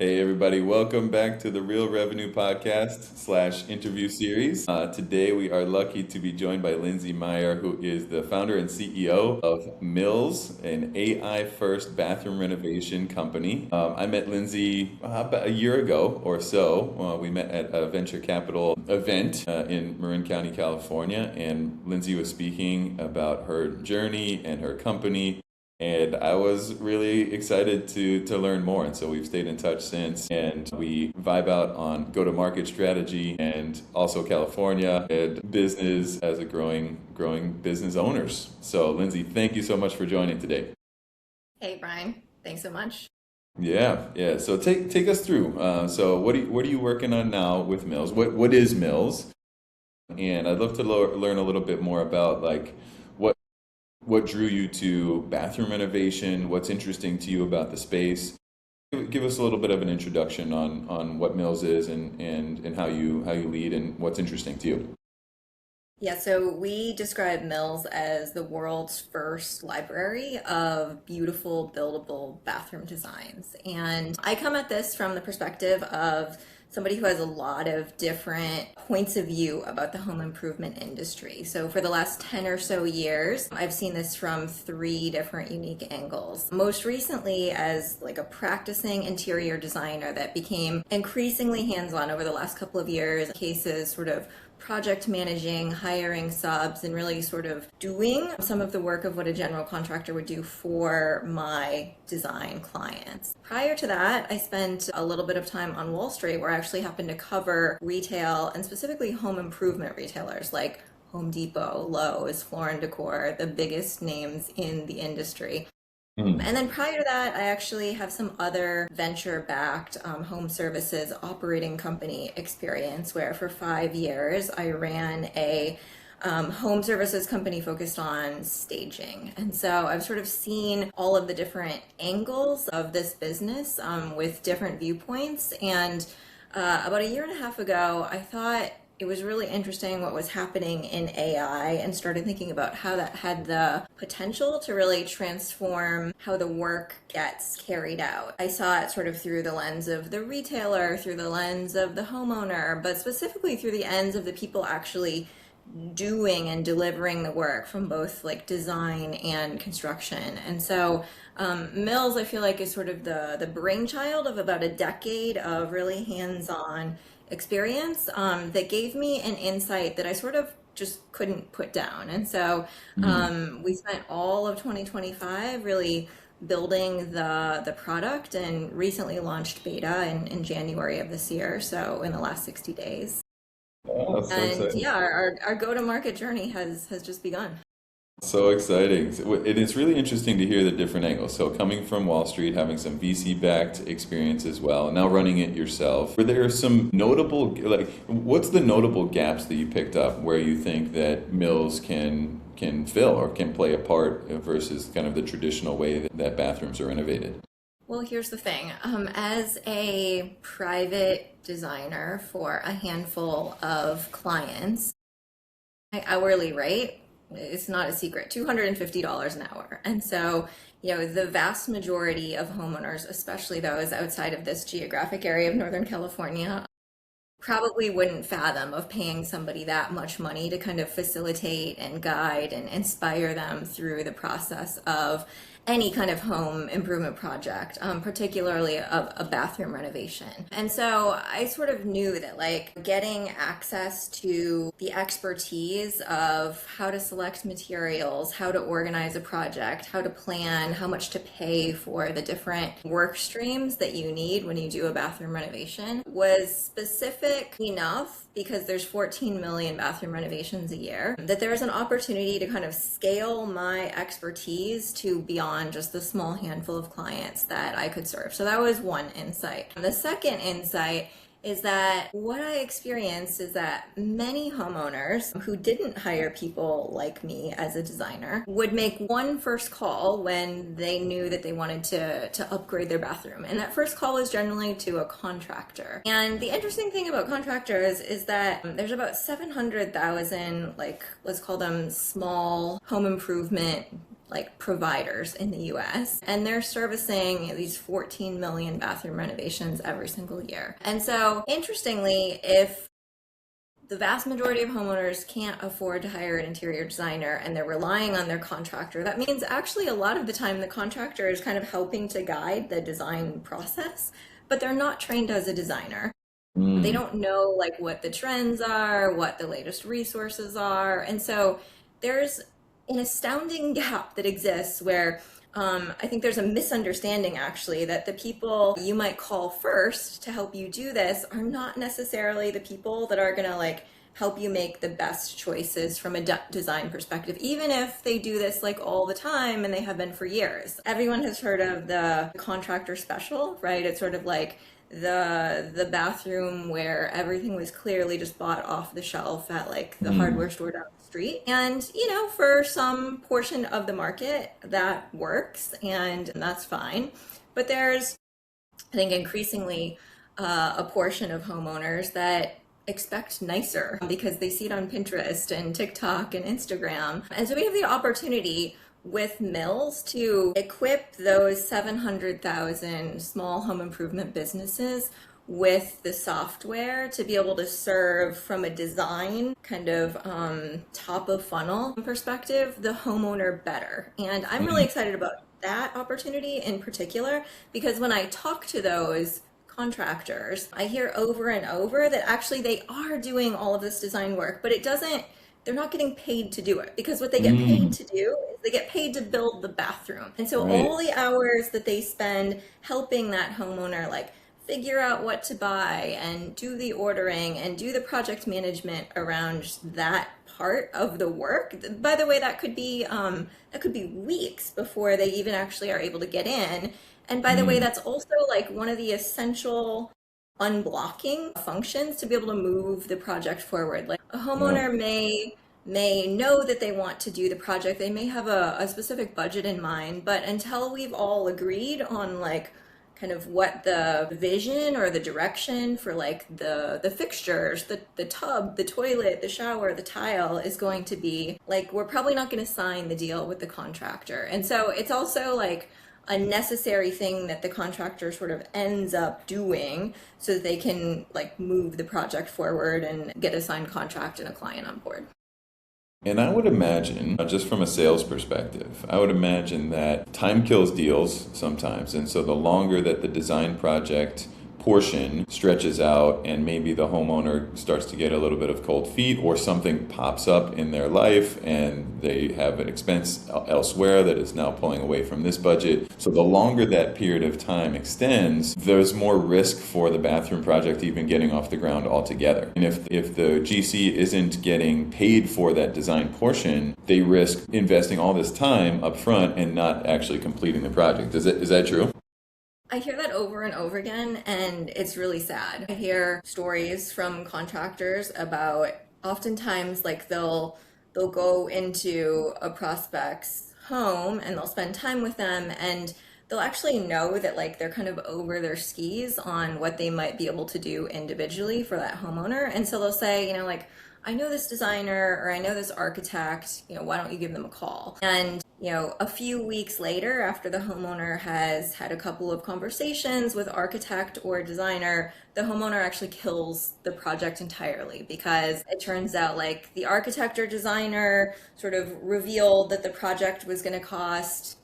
Hey everybody, welcome back to the Real Revenue Podcast slash interview series. Today we are lucky to be joined by Lindsay Meyer, who is the founder and CEO of Mills, an AI first bathroom renovation company. I met Lindsay about a year ago or so. We met at a venture capital event in Marin County, California, and Lindsay was speaking about her journey and her company. And I was really excited to learn more. And so we've stayed in touch since. And we vibe out on go-to-market strategy and also California and business as a growing business owners. So Lindsay, thank you so much for joining today. Hey, Brian. Thanks so much. Yeah. So take us through. So what are you working on now with Mills? What is Mills? And I'd love to learn a little bit more about like what drew you to bathroom renovation? What's interesting to you about the space? Give us a little bit of an introduction on what Mills is and how you lead and what's interesting to you. Yeah, so we describe Mills as the world's first library of beautiful buildable bathroom designs. And I come at this from the perspective of somebody who has a lot of different points of view about the home improvement industry. So for the last 10 or so years, I've seen this from three different unique angles. Most recently as like a practicing interior designer that became increasingly hands-on over the last couple of years, cases sort of project managing, hiring subs, and really sort of doing some of the work of what a general contractor would do for my design clients. Prior to that, I spent a little bit of time on Wall Street where I actually happened to cover retail and specifically home improvement retailers like Home Depot, Lowe's, Floor & Decor, the biggest names in the industry. And then prior to that, I actually have some other venture-backed home services operating company experience where for 5 years I ran a home services company focused on staging. And so I've sort of seen all of the different angles of this business with different viewpoints. And about a year and a half ago, I thought it was really interesting what was happening in AI and started thinking about how that had the potential to really transform how the work gets carried out. I saw it sort of through the lens of the retailer, through the lens of the homeowner, but specifically through the ends of the people actually doing and delivering the work from both like design and construction. And so Mills, I feel like, is sort of the brainchild of about a decade of really hands-on experience that gave me an insight that I sort of just couldn't put down. And so we spent all of 2025 really building the product and recently launched beta in January of this year, so in the last 60 days. Oh, that's so And exciting. yeah, our go-to-market journey has just begun. So exciting. It is really interesting to hear the different angles. So coming from Wall Street, having some VC-backed experience as well, and now running it yourself. Were there some notable, like, what's the notable gaps that you picked up where you think that Mills can fill or can play a part versus kind of the traditional way that bathrooms are renovated? Well, here's the thing. As a private designer for a handful of clients, my hourly rate, it's not a secret, $250 an hour. And so, the vast majority of homeowners, especially those outside of this geographic area of Northern California, probably wouldn't fathom of paying somebody that much money to kind of facilitate and guide and inspire them through the process of any kind of home improvement project, particularly a bathroom renovation. And so I sort of knew that like getting access to the expertise of how to select materials, how to organize a project, how to plan, how much to pay for the different work streams that you need when you do a bathroom renovation was specific enough because there's 14 million bathroom renovations a year that there is an opportunity to kind of scale my expertise to beyond just the small handful of clients that I could serve. So that was one insight. The second insight is that what I experienced is that many homeowners who didn't hire people like me as a designer would make one first call when they knew that they wanted to upgrade their bathroom. And that first call is generally to a contractor. And the interesting thing about contractors is that there's about 700,000, like, let's call them small home improvement like providers in the US, and they're servicing these 14 million bathroom renovations every single year. And so interestingly, if the vast majority of homeowners can't afford to hire an interior designer and they're relying on their contractor, that means actually a lot of the time the contractor is kind of helping to guide the design process, but they're not trained as a designer. They don't know like what the trends are, what the latest resources are. And so there's an astounding gap that exists where I think there's a misunderstanding actually that the people you might call first to help you do this are not necessarily the people that are going to like help you make the best choices from a design perspective, even if they do this like all the time and they have been for years. Everyone has heard of the contractor special, right? It's sort of like the bathroom where everything was clearly just bought off the shelf at like the hardware store down the street. And, you know, for some portion of the market that works and that's fine. But there's, I think, increasingly a portion of homeowners that expect nicer because they see it on Pinterest and TikTok and Instagram. And so we have the opportunity with Mills to equip those 700,000 small home improvement businesses with the software to be able to serve from a design kind of top of funnel perspective the homeowner better. And I'm really excited about that opportunity in particular because when I talk to those contractors, I hear over and over that actually they are doing all of this design work, but they're not getting paid to do it because what they get paid to do is they get paid to build the bathroom. And so all the hours that they spend helping that homeowner like figure out what to buy and do the ordering and do the project management around that part of the work. By the way, that could be weeks before they even actually are able to get in. And by the way, that's also like one of the essential unblocking functions to be able to move the project forward. Like a homeowner may know that they want to do the project. They may have a specific budget in mind, but until we've all agreed on like kind of what the vision or the direction for like the fixtures, the tub, the toilet, the shower, the tile is going to be, like we're probably not going to sign the deal with the contractor. And so it's also like a necessary thing that the contractor sort of ends up doing so that they can like move the project forward and get a signed contract and a client on board. And I would imagine, just from a sales perspective, I would imagine that time kills deals sometimes. And so the longer that the design project portion stretches out and maybe the homeowner starts to get a little bit of cold feet or something pops up in their life and they have an expense elsewhere that is now pulling away from this budget. So the longer that period of time extends, there's more risk for the bathroom project even getting off the ground altogether. And if the GC isn't getting paid for that design portion, they risk investing all this time up front and not actually completing the project. Is that true? I hear that over and over again, and it's really sad. I hear stories from contractors about oftentimes like they'll go into a prospect's home and they'll spend time with them and they'll actually know that like they're kind of over their skis on what they might be able to do individually for that homeowner. And so they'll say, you know, like, I know this designer or I know this architect, you know, why don't you give them a call? And you know, a few weeks later, after the homeowner has had a couple of conversations with architect or designer, the homeowner actually kills the project entirely because it turns out like the architect or designer sort of revealed that the project was going to cost,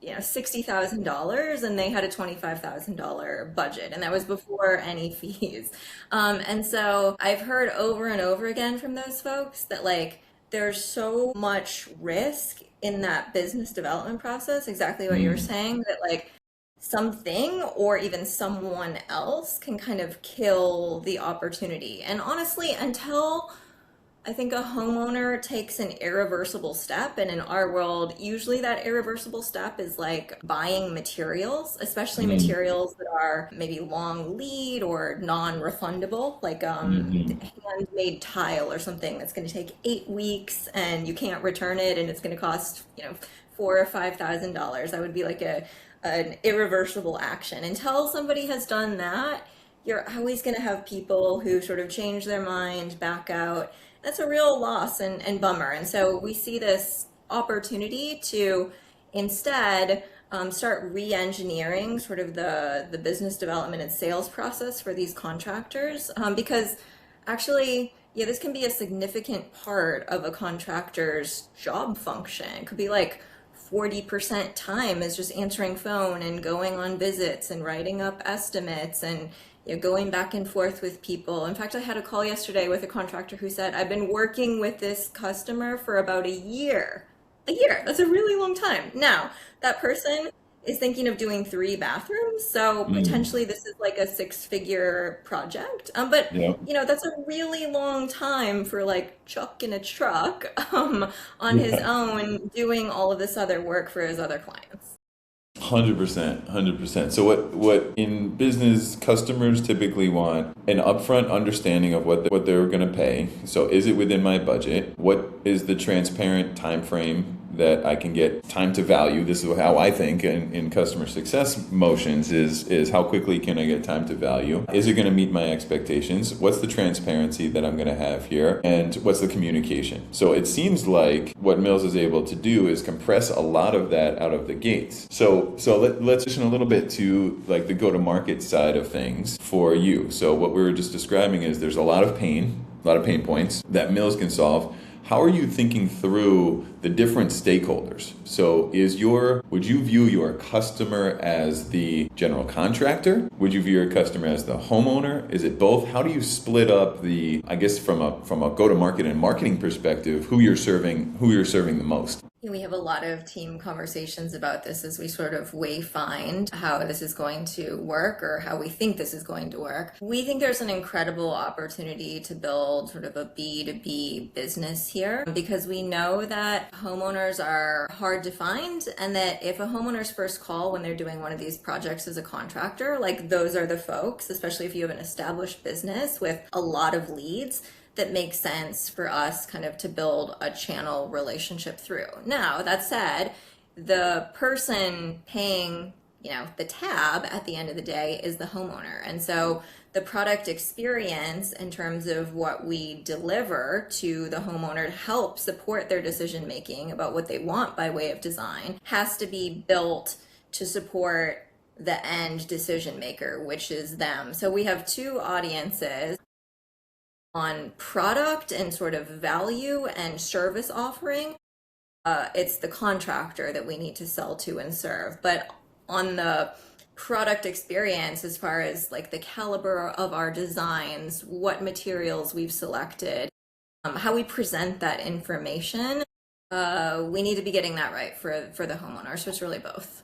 you know, $60,000 and they had a $25,000 budget, and that was before any fees. And so I've heard over and over again from those folks that like there's so much risk in that business development process, exactly what you were saying, that like something or even someone else can kind of kill the opportunity. And honestly, until I think a homeowner takes an irreversible step, and in our world, usually that irreversible step is like buying materials, especially materials that are maybe long lead or non-refundable, like handmade tile or something that's going to take 8 weeks and you can't return it and it's going to cost, you know, $4,000 or $5,000. That would be like an irreversible action. Until somebody has done that, you're always going to have people who sort of change their mind, back out. That's a real loss and bummer. And so we see this opportunity to Instead, start re-engineering sort of the business development and sales process for these contractors, because actually, yeah, this can be a significant part of a contractor's job function. It could be like 40% time is just answering phone and going on visits and writing up estimates and going back and forth with people. In fact, I had a call yesterday with a contractor who said, I've been working with this customer for about a year. A year, that's a really long time. Now, that person is thinking of doing three bathrooms, so Mm, potentially this is like a six-figure project. But yeah. that's a really long time for like Chuck in a truck on his Yeah. own doing all of this other work for his other clients. 100%, 100%. So what in business customers typically want an upfront understanding of what they're going to pay. So is it within my budget? What is the transparent time frame that I can get time to value? This is how I think in customer success motions is how quickly can I get time to value? Is it going to meet my expectations? What's the transparency that I'm going to have here? And what's the communication? So it seems like what Mills is able to do is compress a lot of that out of the gates. Let's listen a little bit to like the go-to-market side of things for you. So what we were just describing is there's a lot of pain points that Mills can solve. How are you thinking through the different stakeholders? So would you view your customer as the general contractor? Would you view your customer as the homeowner? Is it both? How do you split up I guess from a go-to-market and marketing perspective, who you're serving the most? We have a lot of team conversations about this as we sort of wayfind how this is going to work or how we think this is going to work. We think there's an incredible opportunity to build sort of a B2B business here because we know that homeowners are hard to find and that if a homeowner's first call when they're doing one of these projects as a contractor, like those are the folks, especially if you have an established business with a lot of leads, that makes sense for us kind of to build a channel relationship through. Now, that said, the person paying, the tab at the end of the day is the homeowner. And so the product experience in terms of what we deliver to the homeowner to help support their decision making about what they want by way of design has to be built to support the end decision maker, which is them. So we have two audiences on product and sort of value and service offering. It's the contractor that we need to sell to and serve. But on the product experience, as far as like the caliber of our designs, what materials we've selected, how we present that information, we need to be getting that right for the homeowner. So it's really both.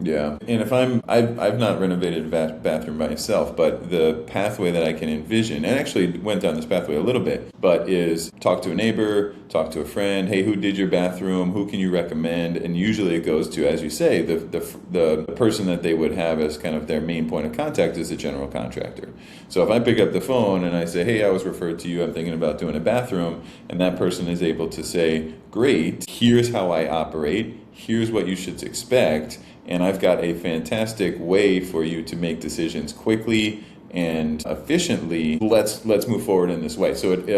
Yeah, and I've not renovated a bathroom myself, but the pathway that I can envision, and actually went down this pathway a little bit, but is talk to a neighbor, talk to a friend, hey, who did your bathroom? Who can you recommend? And usually it goes to, as you say, the person that they would have as kind of their main point of contact is the general contractor. So if I pick up the phone and I say, hey, I was referred to you, I'm thinking about doing a bathroom, and that person is able to say, great, here's how I operate, here's what you should expect, and I've got a fantastic way for you to make decisions quickly and efficiently. Let's move forward in this way. So it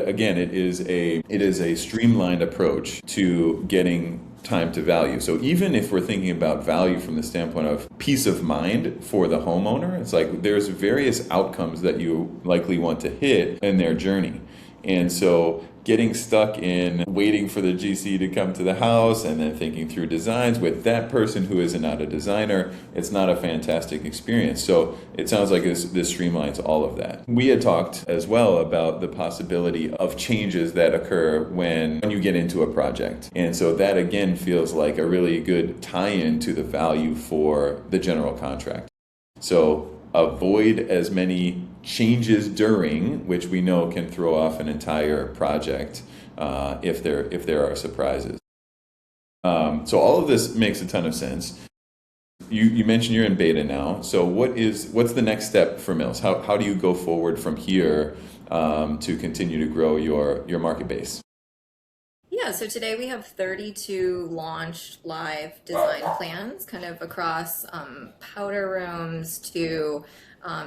is a streamlined approach to getting time to value. So even if we're thinking about value from the standpoint of peace of mind for the homeowner, it's like there's various outcomes that you likely want to hit in their journey. And so getting stuck in waiting for the GC to come to the house and then thinking through designs with that person who is not a designer, it's not a fantastic experience. So it sounds like this streamlines all of that. We had talked as well about the possibility of changes that occur when you get into a project. And so that again feels like a really good tie-in to the value for the general contract. So avoid as many changes during, which we know can throw off an entire project if there are surprises. So all of this makes a ton of sense. You mentioned you're in beta now. So what's the next step for Mills? How do you go forward from here to continue to grow your market base? Yeah, so today we have 32 launched live design plans kind of across powder rooms to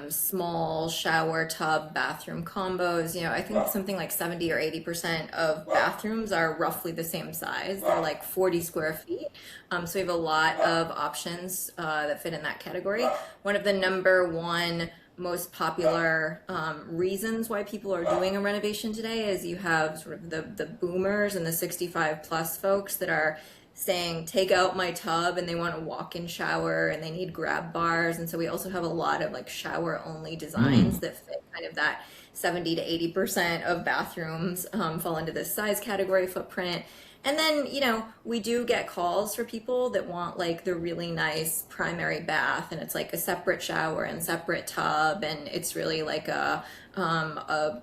small shower, tub, bathroom combos. I think something like 70 or 80% of bathrooms are roughly the same size. They're like 40 square feet. So we have a lot of options that fit in that category. One of the number one most popular reasons why people are doing a renovation today is you have sort of the boomers and the 65 plus folks that are saying take out my tub, and they want a walk-in shower and they need grab bars. And so we also have a lot of like shower only designs that fit kind of that 70 to 80% of bathrooms fall into this size category footprint. And then, we do get calls for people that want like the really nice primary bath, and it's like a separate shower and separate tub, and it's really like an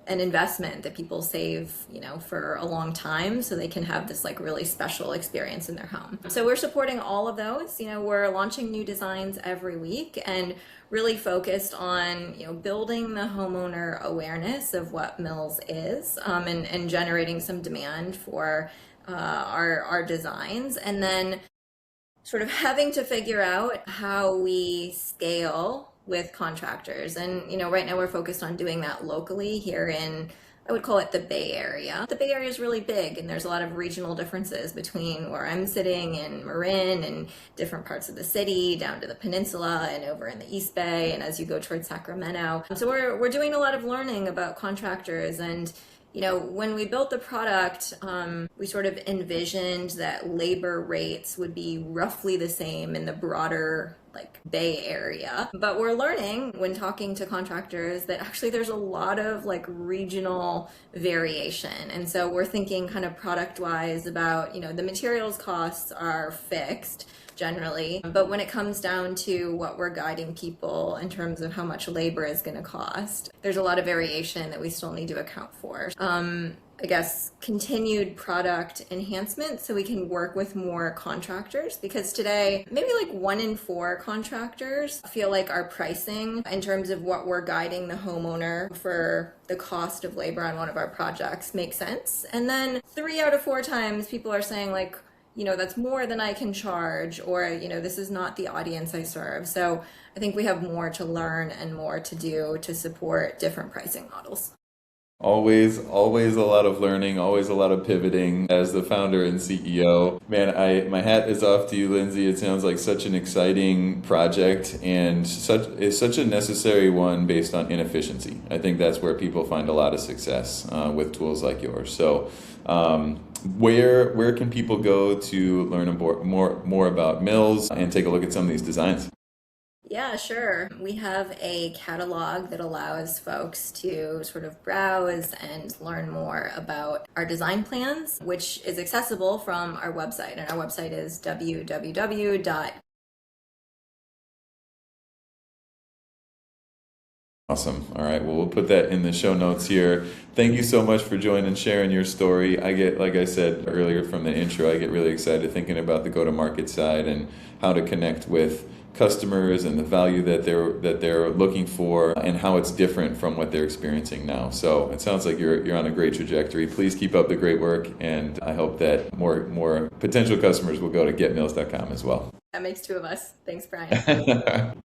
investment that people save, for a long time, so they can have this like really special experience in their home. So we're supporting all of those. We're launching new designs every week and really focused on building the homeowner awareness of what Mills is, and generating some demand for our designs, and then sort of having to figure out how we scale with contractors. And right now we're focused on doing that locally here in, I would call it, the Bay Area. The Bay Area is really big, and there's a lot of regional differences between where I'm sitting in Marin and different parts of the city, down to the peninsula and over in the East Bay, and as you go towards Sacramento. So we're doing a lot of learning about contractors. And when we built the product, we sort of envisioned that labor rates would be roughly the same in the broader like Bay Area. But we're learning when talking to contractors that actually there's a lot of like regional variation. And so we're thinking kind of product wise about, the materials costs are fixed generally, but when it comes down to what we're guiding people in terms of how much labor is going to cost, there's a lot of variation that we still need to account for. I guess continued product enhancement so we can work with more contractors, because today maybe like 1 in 4 contractors feel like our pricing in terms of what we're guiding the homeowner for the cost of labor on one of our projects makes sense. And then 3 out of 4 times people are saying like, that's more than I can charge, or, this is not the audience I serve. So I think we have more to learn and more to do to support different pricing models. Always a lot of learning, always a lot of pivoting as the founder and CEO. Man, my hat is off to you, Lindsay. It sounds like such an exciting project, and such a necessary one based on inefficiency. I think that's where people find a lot of success with tools like yours. So, where can people go to learn more about Mills and take a look at some of these designs? Yeah, sure. We have a catalog that allows folks to sort of browse and learn more about our design plans, which is accessible from our website. And our website is www. Awesome. All right. Well, we'll put that in the show notes here. Thank you so much for joining and sharing your story. I get, like I said earlier from the intro, I get really excited thinking about the go-to-market side and how to connect with customers and the value that they're looking for, and how it's different from what they're experiencing now. So it sounds like you're on a great trajectory. Please keep up the great work, and I hope that more potential customers will go to getmills.com as well. That makes 2 of us. Thanks, Brian.